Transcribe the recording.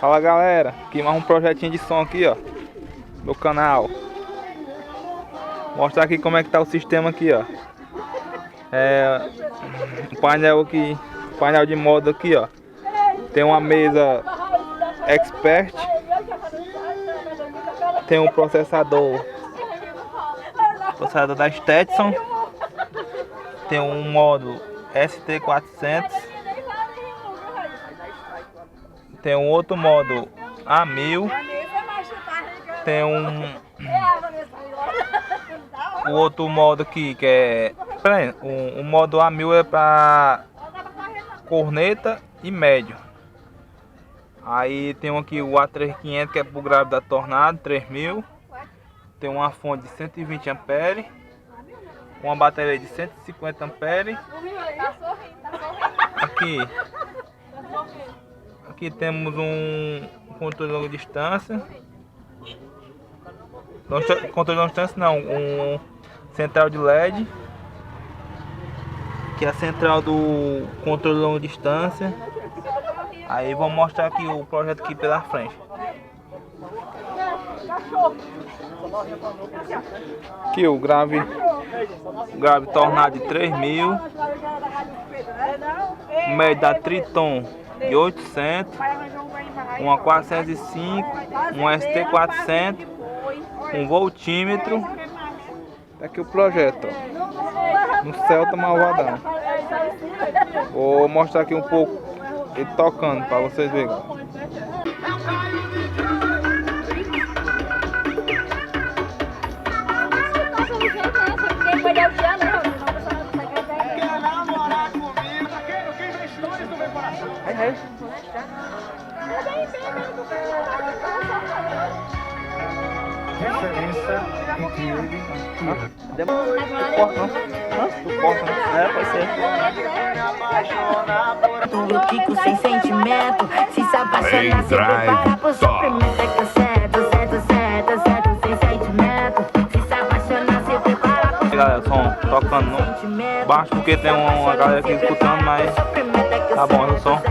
Fala galera, aqui mais um projetinho de som aqui, ó, meu canal. Mostrar aqui como é que tá o sistema aqui, ó. Um painel aqui, painel de modo aqui, ó. Tem uma mesa Expert. Tem um processador da Stetson. Tem um modo ST400. Tem um outro modo A1000. Tem o outro modo aqui que é... o modo A1000 é para corneta e médio. Aí tem aqui o A3500 que é pro grave da Tornado 3000. Tem uma fonte de 120 ampere, uma bateria de 150 ampere. Aqui temos um controle de longa distância. Controle de longa distância não, um central de LED, que é a central do controle de longa distância. Aí vou mostrar aqui o projeto aqui pela frente. Aqui o grave Tornado de 3000, o médio da Triton de 800, uma 405, um ST400, um voltímetro. Tá aqui o projeto, ó, no Celta Malvadão. Vou mostrar aqui um pouco ele tocando para vocês verem. Diferença entre ele e corta, não? Corta, não? É, pode ser. Tudo quico sem sentimento. Se apaixonar, se prepara pro sofrimento. É que eu certo, sem sentimento. Se apaixonar, se prepara pro sofrimento. Galera, o som tocando no baixo porque tem uma galera aqui escutando, mas tá bom, o som.